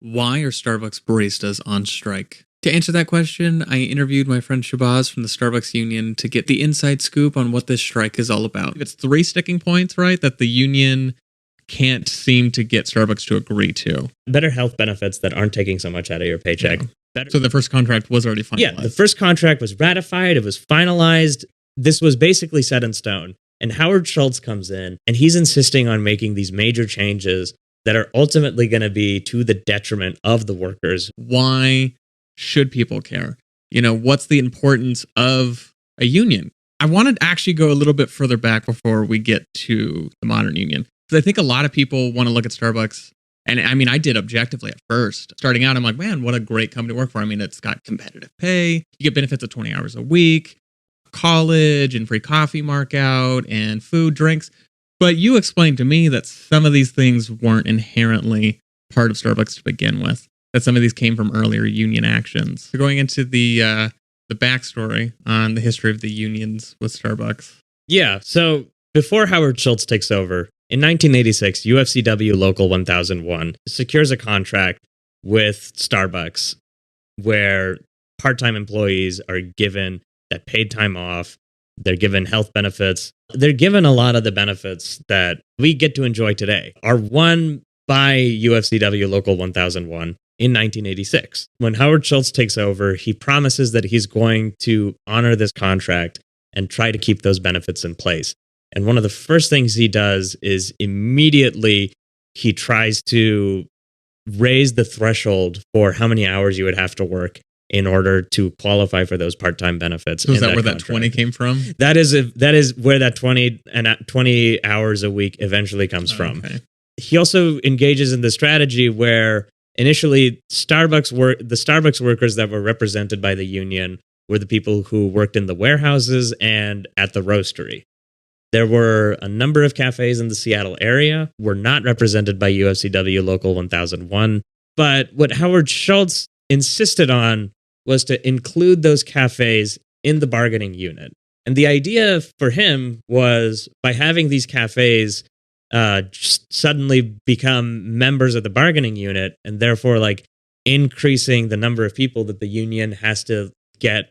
Why are Starbucks baristas on strike? To answer that question, I interviewed my friend Shabazz from the Starbucks Union to get the inside scoop on what this strike is all about. It's three sticking points, right, that the union can't seem to get Starbucks to agree to. Better health benefits that aren't taking so much out of your paycheck. Yeah. So the first contract was already finalized. Yeah, the first contract was ratified. It was finalized. This was basically set in stone. And Howard Schultz comes in, and he's insisting on making these major changes that are ultimately going to be to the detriment of the workers. Why should people care? You know, what's the importance of a union? I want to actually go a little bit further back before we get to the modern union. Because I think a lot of people want to look at Starbucks, and I mean, I did objectively at first. Starting out, I'm like, man, what a great company to work for. I mean, it's got competitive pay. You get benefits of 20 hours a week, college and free coffee markout and food, drinks. But you explained to me that some of these things weren't inherently part of Starbucks to begin with, that some of these came from earlier union actions. So going into the backstory on the history of the unions with Starbucks. Yeah, so before Howard Schultz takes over, in 1986, UFCW Local 1001 secures a contract with Starbucks where part-time employees are given that paid time off. They're given health benefits. They're given a lot of the benefits that we get to enjoy today are won by UFCW Local 1001 in 1986. When Howard Schultz takes over, he promises that he's going to honor this contract and try to keep those benefits in place. And one of the first things he does is immediately he tries to raise the threshold for how many hours you would have to work in order to qualify for those part-time benefits. So is that where that 20 came from? That is where that 20 hours a week eventually comes from. Okay. He also engages in the strategy where initially the Starbucks workers that were represented by the union were the people who worked in the warehouses and at the roastery. There were a number of cafes in the Seattle area were not represented by UFCW Local 1001. But what Howard Schultz insisted on was to include those cafes in the bargaining unit. And the idea for him was by having these cafes suddenly become members of the bargaining unit and therefore like increasing the number of people that the union has to get,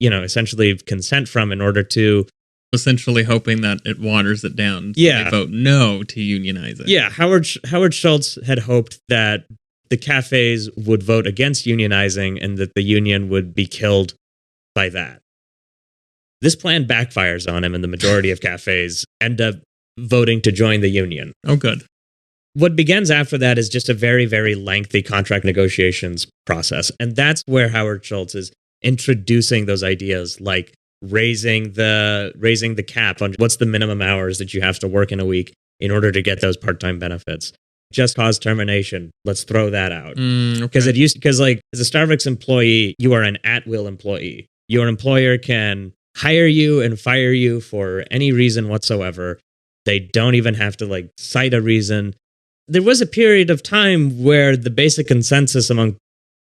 essentially consent from in order to essentially hoping that it waters it down. So Yeah. they vote no to unionize it. Yeah, Howard Schultz had hoped that the cafes would vote against unionizing and that the union would be killed by that. This plan backfires on him, and the majority of cafes end up voting to join the union. Oh, good. What begins after that is just a very, very lengthy contract negotiations process. And that's where Howard Schultz is introducing those ideas like raising the cap on what's the minimum hours that you have to work in a week in order to get those part-time benefits. Just cause termination. Let's throw that out. Because like as a Starbucks employee, you are an at-will employee. Your employer can hire you and fire you for any reason whatsoever. They don't even have to like cite a reason. There was a period of time where the basic consensus among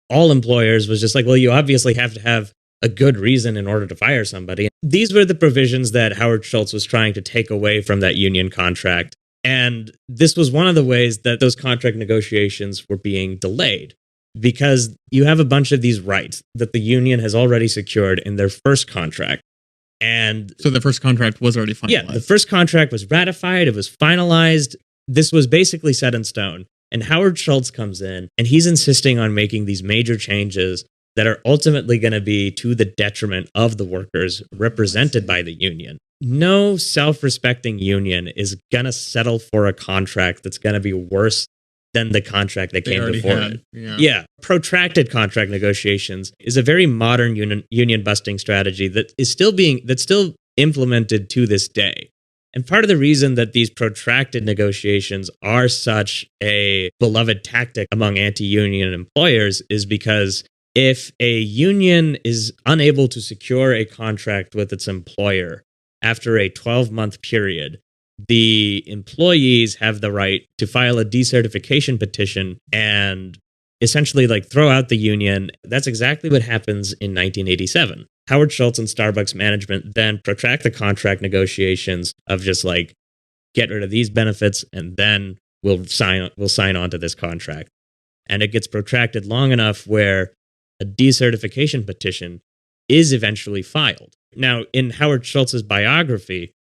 all employers was just like, well, you obviously have to have a good reason in order to fire somebody. These were the provisions that Howard Schultz was trying to take away from that union contract. And this was one of the ways that those contract negotiations were being delayed because you have a bunch of these rights that the union has already secured in their first contract. And so the first contract was already finalized. Yeah, the first contract was ratified. It was finalized. This was basically set in stone. And Howard Schultz comes in and he's insisting on making these major changes that are ultimately going to be to the detriment of the workers represented by the union. No self-respecting union is going to settle for a contract that's going to be worse than the contract that came before it. Yeah. Protracted contract negotiations is a very modern union busting strategy that is still implemented to this day. And part of the reason that these protracted negotiations are such a beloved tactic among anti-union employers is because if a union is unable to secure a contract with its employer after a 12-month period, the employees have the right to file a decertification petition and essentially like throw out the union. That's exactly what happens in 1987. Howard Schultz and Starbucks management then protract the contract negotiations of just like get rid of these benefits and then we'll sign on to this contract. and it gets protracted long enough where a decertification petition is eventually filed. Now, in Howard Schultz's biography,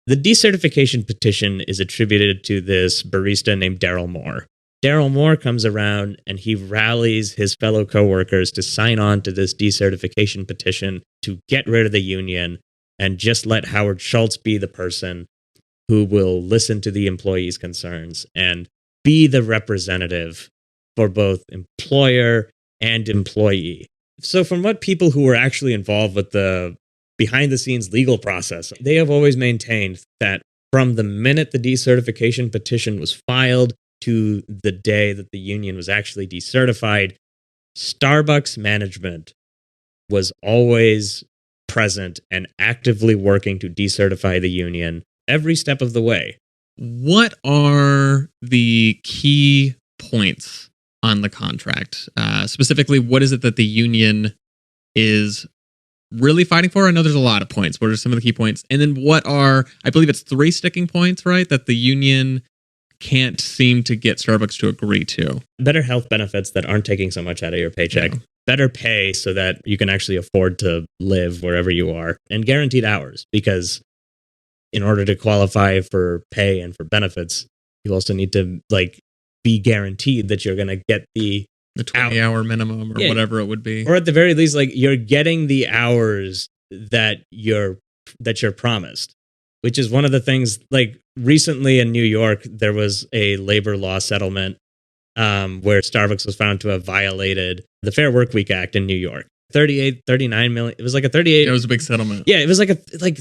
the decertification petition is attributed to this barista named Daryl Moore. Daryl Moore comes around and he rallies his fellow coworkers to sign on to this decertification petition to get rid of the union and just let Howard Schultz be the person who will listen to the employees' concerns and be the representative for both employer and employee. So from what people who were actually involved with the behind-the-scenes legal process, they have always maintained that from the minute the decertification petition was filed to the day that the union was actually decertified, Starbucks management was always present and actively working to decertify the union every step of the way. What are the key points on the contract? Specifically, what is it that the union is really fighting for? I know there's a lot of points. What are some of the key points? And then what are, I believe it's 3 sticking points, right? That the union can't seem to get Starbucks to agree to. Better health benefits that aren't taking so much out of your paycheck. Yeah. Better pay so that you can actually afford to live wherever you are. And guaranteed hours, because in order to qualify for pay and for benefits, you also need to be guaranteed that you're going to get the 20-hour minimum or whatever it would be. Or at the very least, you're getting the hours that you're promised, which is one of the things. Recently in New York, there was a labor law settlement where Starbucks was found to have violated the Fair Work Week Act in New York. 39 million. It was like a 38. It was a big settlement. Yeah, it was like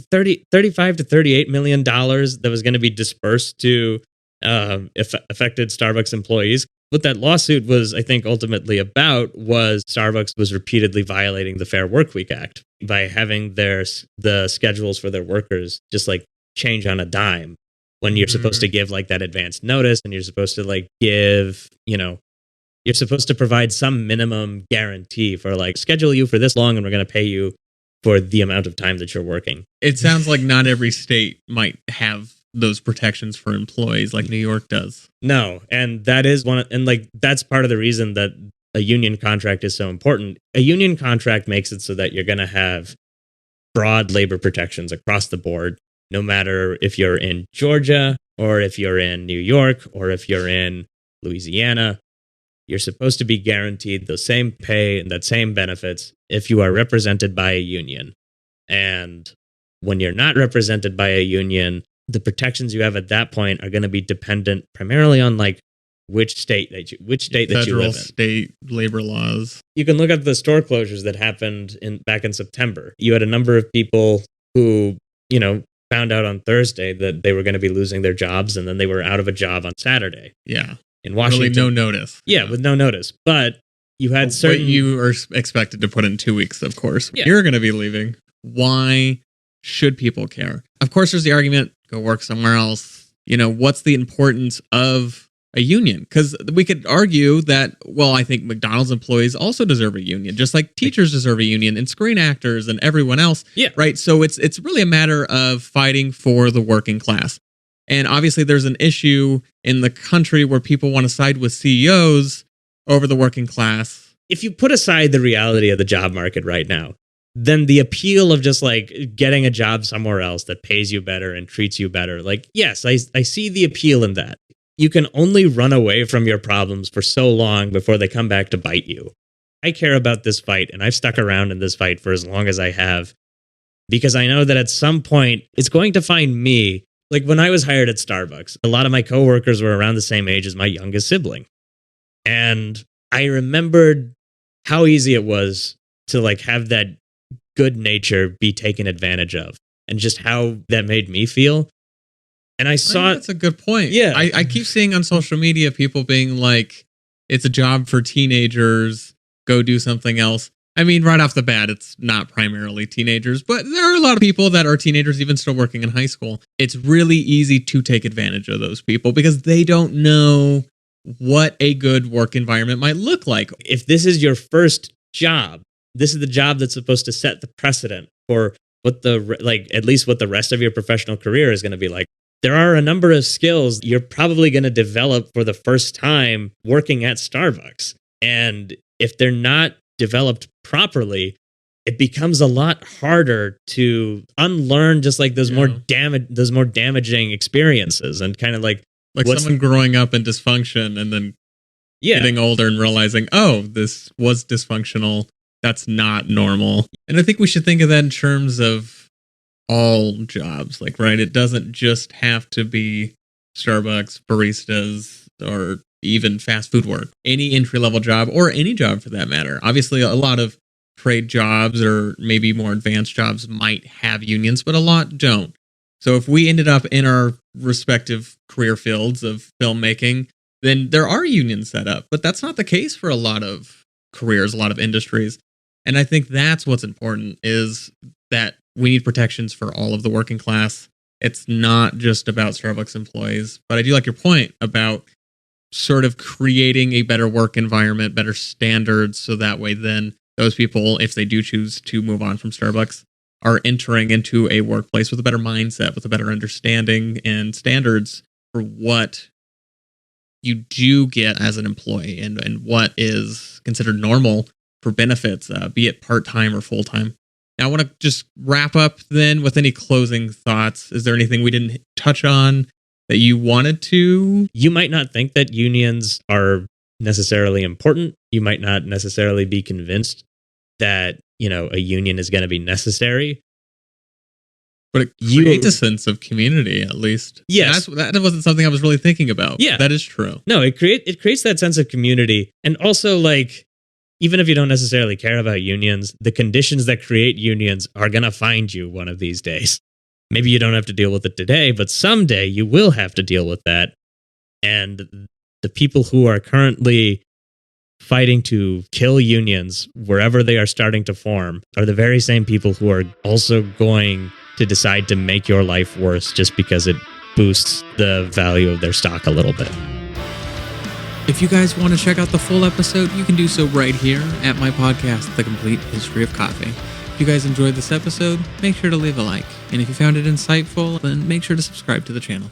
35 to 38 million dollars that was going to be dispersed to affected Starbucks employees. What that lawsuit was, I think, ultimately about was Starbucks was repeatedly violating the Fair Work Week Act by having the schedules for their workers just change on a dime when you're supposed to give that advance notice, and you're supposed to give, you're supposed to provide some minimum guarantee for schedule you for this long and we're going to pay you for the amount of time that you're working. It sounds like not every state might have those protections for employees like New York does. No, and that is that's part of the reason that a union contract is so important. A union contract makes it so that you're going to have broad labor protections across the board, no matter if you're in Georgia or if you're in New York or if you're in Louisiana. You're supposed to be guaranteed the same pay and that same benefits if you are represented by a union. And when you're not represented by a union, the protections you have at that point are going to be dependent primarily on which state that you live in. Federal, state labor laws. You can look at the store closures that happened back in September. You had a number of people who, found out on Thursday that they were going to be losing their jobs, and then they were out of a job on Saturday. Yeah. In Washington. Really no notice. Yeah, with no notice. But you had certain... But you are expected to put in 2 weeks, of course. Yeah. You're going to be leaving. Why should people care? Of course, there's the argument, go work somewhere else. What's the importance of a union? Because we could argue that, I think McDonald's employees also deserve a union, just like teachers deserve a union and screen actors and everyone else. Yeah. Right? So it's really a matter of fighting for the working class. And obviously there's an issue in the country where people want to side with CEOs over the working class. If you put aside the reality of the job market right now, then the appeal of just getting a job somewhere else that pays you better and treats you better, yes, I see the appeal in that. You can only run away from your problems for so long before they come back to bite you. I care about this fight, and I've stuck around in this fight for as long as I have, because I know that at some point it's going to find me. When I was hired at Starbucks, a lot of my coworkers were around the same age as my youngest sibling. And I remembered how easy it was to have that good nature be taken advantage of, and just how that made me feel. And I saw that's a good point. Yeah. I keep seeing on social media people being like, it's a job for teenagers, go do something else. I mean, right off the bat, it's not primarily teenagers, but there are a lot of people that are teenagers even still working in high school. It's really easy to take advantage of those people because they don't know what a good work environment might look like. If this is your first job, this is the job that's supposed to set the precedent for what at least what the rest of your professional career is going to be like. There are a number of skills you're probably going to develop for the first time working at Starbucks. And if they're not developed properly, it becomes a lot harder to unlearn just like those more damaging experiences, and kind of like someone growing up in dysfunction and then getting older and realizing, oh, this was dysfunctional. That's not normal. And I think we should think of that in terms of all jobs. Like, right, it doesn't just have to be Starbucks, baristas, or even fast food work. Any entry-level job, or any job for that matter. Obviously, a lot of trade jobs or maybe more advanced jobs might have unions, but a lot don't. So if we ended up in our respective career fields of filmmaking, then there are unions set up. But that's not the case for a lot of careers, a lot of industries. And I think that's what's important, is that we need protections for all of the working class. It's not just about Starbucks employees. But I do like your point about sort of creating a better work environment, better standards, so that way then those people, if they do choose to move on from Starbucks, are entering into a workplace with a better mindset, with a better understanding and standards for what you do get as an employee, and what is considered normal for benefits, be it part-time or full-time. Now, I want to just wrap up then with any closing thoughts. Is there anything we didn't touch on that you wanted to? You might not think that unions are necessarily important. You might not necessarily be convinced that, a union is going to be necessary. But it creates a sense of community, at least. Yes. That wasn't something I was really thinking about. Yeah. That is true. No, it creates that sense of community. And also, like, even if you don't necessarily care about unions, the conditions that create unions are going to find you one of these days. Maybe you don't have to deal with it today, but someday you will have to deal with that. And the people who are currently fighting to kill unions wherever they are starting to form are the very same people who are also going to decide to make your life worse just because it boosts the value of their stock a little bit. If you guys want to check out the full episode, you can do so right here at my podcast, The Complete History of Coffee. If you guys enjoyed this episode, make sure to leave a like. And if you found it insightful, then make sure to subscribe to the channel.